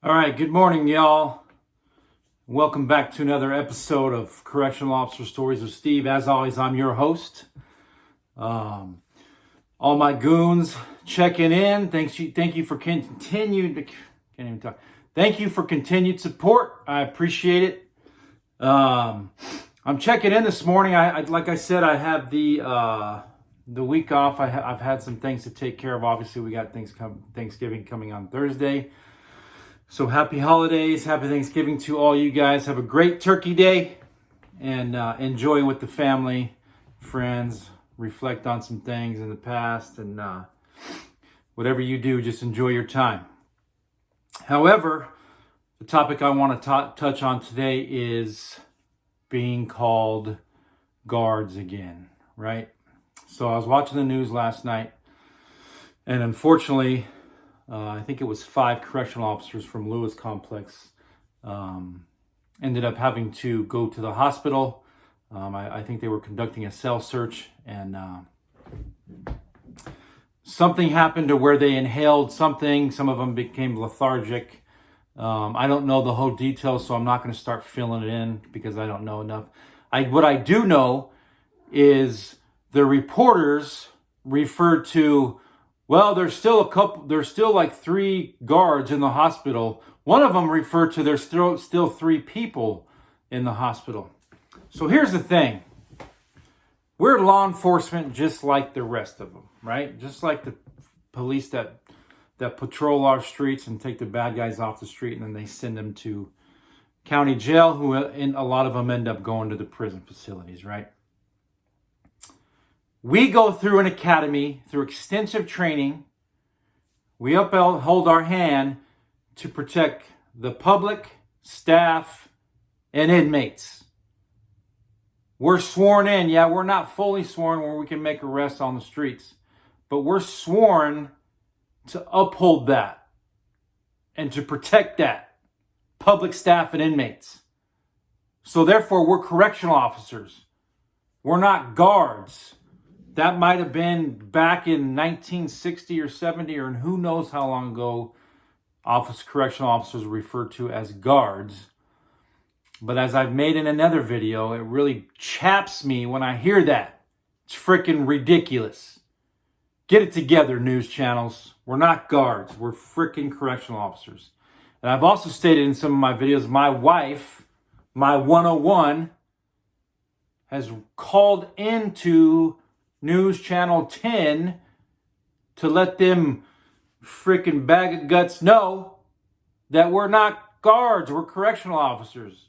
All right, good morning, y'all. Welcome back to another episode of Correctional Officer Stories with Steve. As always, I'm your host. All my goons checking in. Thank you for continued. Can't even talk. Thank you for continued support. I appreciate it. I'm checking in this morning. Like I said, I have the week off. I've had some things to take care of. Obviously, we got Thanksgiving coming on Thursday. So happy holidays, happy Thanksgiving to all you guys. Have a great turkey day and enjoy with the family, friends, reflect on some things in the past, and whatever you do, just enjoy your time. However, the topic I want to touch on today is being called guards again, right? So I was watching the news last night, and unfortunately, I think it was 5 correctional officers from Lewis Complex ended up having to go to the hospital. I think they were conducting a cell search, and something happened to where they inhaled something. Some of them became lethargic. I don't know the whole details, so I'm not going to start filling it in because I don't know enough. What I do know is the reporters referred to, well, there's still like 3 guards in the hospital. One of them referred to there's still 3 people in the hospital. So here's the thing. We're law enforcement just like the rest of them, right? Just like the police that patrol our streets and take the bad guys off the street, and then they send them to county jail, and a lot of them end up going to the prison facilities, right? We go through an academy, through extensive training. We hold our hand to protect the public, staff, and inmates. We're sworn in. Yeah, we're not fully sworn where we can make arrests on the streets, but we're sworn to uphold that and to protect that public, staff, and inmates. So therefore, we're correctional officers. We're not guards. That might have been back in 1960 or 70, or who knows how long ago correctional officers were referred to as guards. But as I've made in another video, it really chaps me when I hear that. It's freaking ridiculous. Get it together, news channels. We're not guards. We're freaking correctional officers. And I've also stated in some of my videos, my wife, my 101, has called into News Channel 10 to let them freaking bag of guts know that we're not guards, we're correctional officers.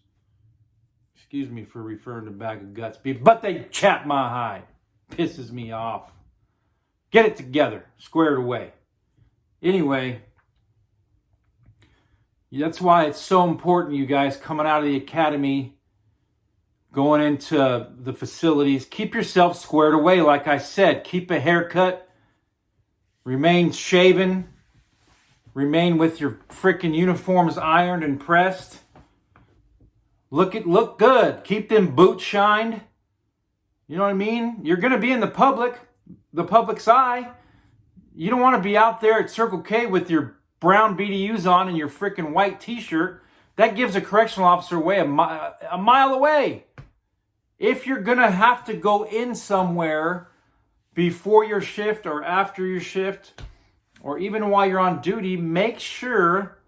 Excuse me for referring to bag of guts, but they chap my hide. Pisses me off. Get it together. Square it away. Anyway, that's why it's so important, you guys, coming out of the academy, going into the facilities, keep yourself squared away. Like I said, keep a haircut, remain shaven, remain with your freaking uniforms ironed and pressed. Look good. Keep them boots shined. You know what I mean? You're going to be in the public's eye. You don't want to be out there at Circle K with your brown BDUs on and your freaking white t-shirt. That gives a correctional officer away a mile away. If you're going to have to go in somewhere before your shift or after your shift, or even while you're on duty, make sure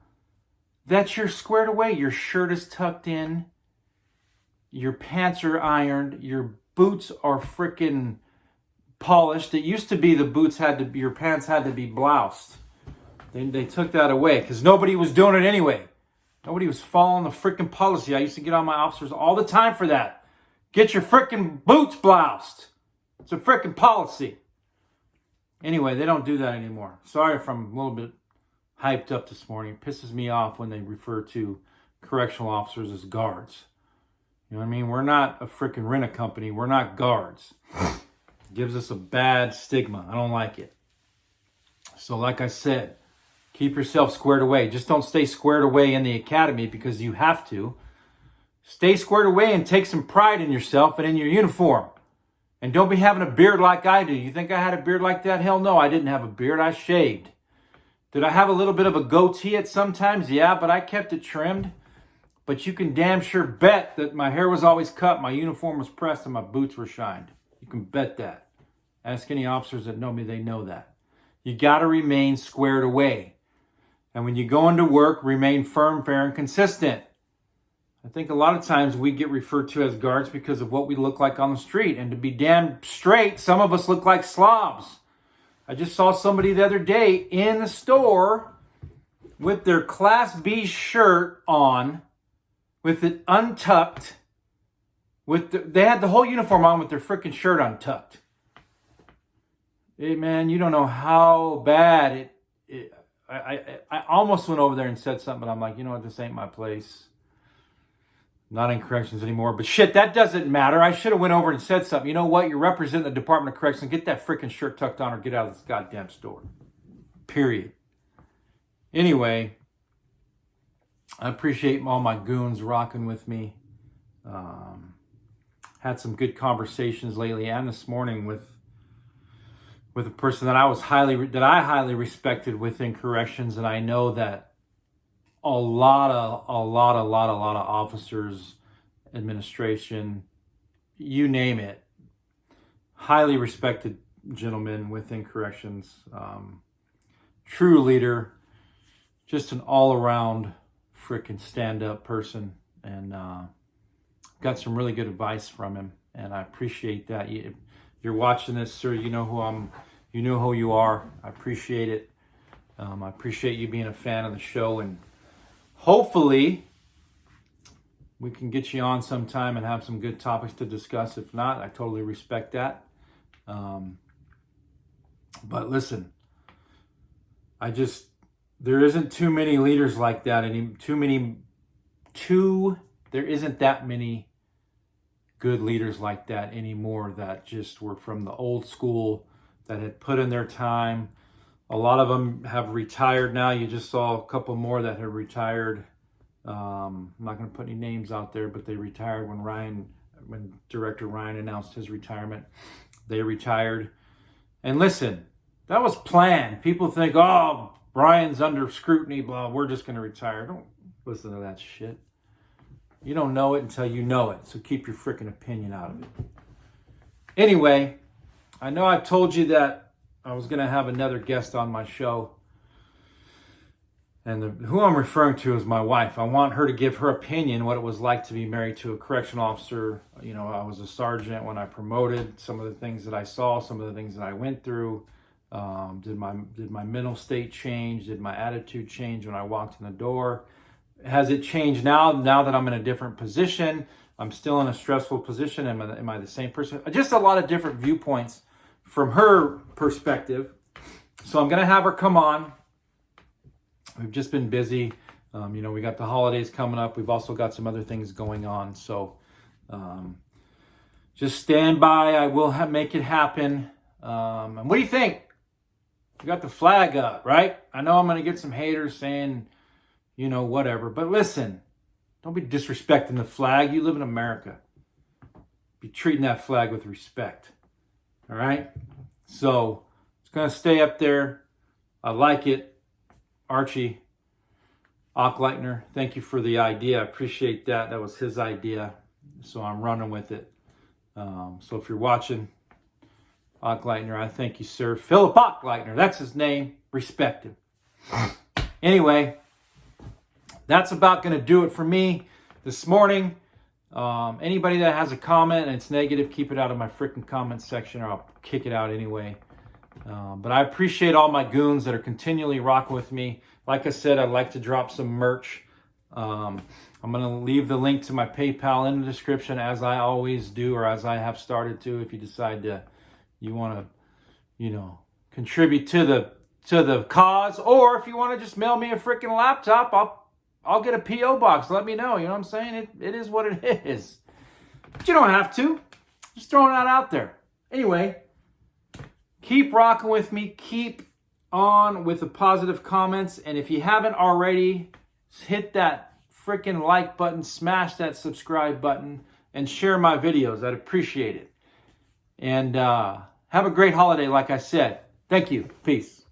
that you're squared away. Your shirt is tucked in, your pants are ironed, your boots are freaking polished. It used to be your pants had to be bloused. They took that away because nobody was doing it anyway. Nobody was following the freaking policy. I used to get on my officers all the time for that. Get your freaking boots bloused. It's a freaking policy. Anyway, they don't do that anymore. Sorry if I'm a little bit hyped up this morning. It pisses me off when they refer to correctional officers as guards. You know what I mean? We're not a freaking rent-a-company. We're not guards. It gives us a bad stigma. I don't like it. So like I said, keep yourself squared away. Just don't stay squared away in the academy because you have to. Stay squared away and take some pride in yourself and in your uniform. And don't be having a beard like I do. You think I had a beard like that? Hell no, I didn't have a beard. I shaved. Did I have a little bit of a goatee at sometimes? Yeah, but I kept it trimmed. But you can damn sure bet that my hair was always cut, my uniform was pressed, and my boots were shined. You can bet that. Ask any officers that know me, they know that. You got to remain squared away. And when you go into work, remain firm, fair, and consistent. I think a lot of times we get referred to as guards because of what we look like on the street. And to be damn straight, some of us look like slobs. I just saw somebody the other day in the store with their Class B shirt on, with it untucked. They had the whole uniform on with their freaking shirt untucked. Hey, man, you don't know how bad I almost went over there and said something, but I'm like, you know what, this ain't my place. I'm not in corrections anymore. But shit, that doesn't matter. I should have went over and said something. You know what? You're representing the Department of Corrections. Get that freaking shirt tucked on or get out of this goddamn store. Period. Anyway, I appreciate all my goons rocking with me. Had some good conversations lately and this morning with a person that I highly respected within corrections, and I know that a lot of officers, administration, you name it, highly respected gentleman within corrections, true leader, just an all-around freaking stand-up person, and got some really good advice from him, and I appreciate that. If you're watching this, sir, you know who you are. I appreciate it. I appreciate you being a fan of the show, and hopefully we can get you on sometime and have some good topics to discuss. If not, I totally respect that. But listen, there isn't too many leaders like that. There isn't that many good leaders like that anymore that just were from the old school, that had put in their time. A lot of them have retired now. You just saw a couple more that have retired. I'm not going to put any names out there, but they retired when Director Ryan announced his retirement. They retired. And listen, that was planned. People think, oh, Brian's under scrutiny, blah, we're just going to retire. Don't listen to that shit. You don't know it until you know it, so keep your freaking opinion out of it. Anyway, I know I've told you that I was going to have another guest on my show, and who I'm referring to is my wife. I want her to give her opinion, what it was like to be married to a correctional officer. You know, I was a sergeant when I promoted, some of the things that I saw, some of the things that I went through. Did my mental state change? Did my attitude change when I walked in the door? Has it changed now that I'm in a different position? I'm still in a stressful position. Am I the same person? Just a lot of different viewpoints from her perspective. So I'm going to have her come on. We've just been busy. We got the holidays coming up. We've also got some other things going on. So just stand by. I will make it happen. And what do you think? We got the flag up, right? I know I'm going to get some haters saying, whatever. But listen, don't be disrespecting the flag. You live in America. Be treating that flag with respect. All right? So it's going to stay up there. I like it. Archie Ockleitner, thank you for the idea. I appreciate that. That was his idea. So I'm running with it. So if you're watching, Ockleitner, I thank you, sir. Philip Ockleitner, that's his name. Respect him. Anyway, that's about going to do it for me this morning. Anybody that has a comment and it's negative, keep it out of my freaking comment section, or I'll kick it out anyway. But I appreciate all my goons that are continually rocking with me. Like I said, I'd like to drop some merch. I'm going to leave the link to my PayPal in the description, as I always do, or as I have started to. If you decide you want to, contribute to the cause, or if you want to just mail me a freaking laptop, I'll get a P.O. box. Let me know. You know what I'm saying? It is what it is. But you don't have to. Just throwing that out there. Anyway, keep rocking with me. Keep on with the positive comments. And if you haven't already, hit that freaking like button, smash that subscribe button, and share my videos. I'd appreciate it. And have a great holiday, like I said. Thank you. Peace.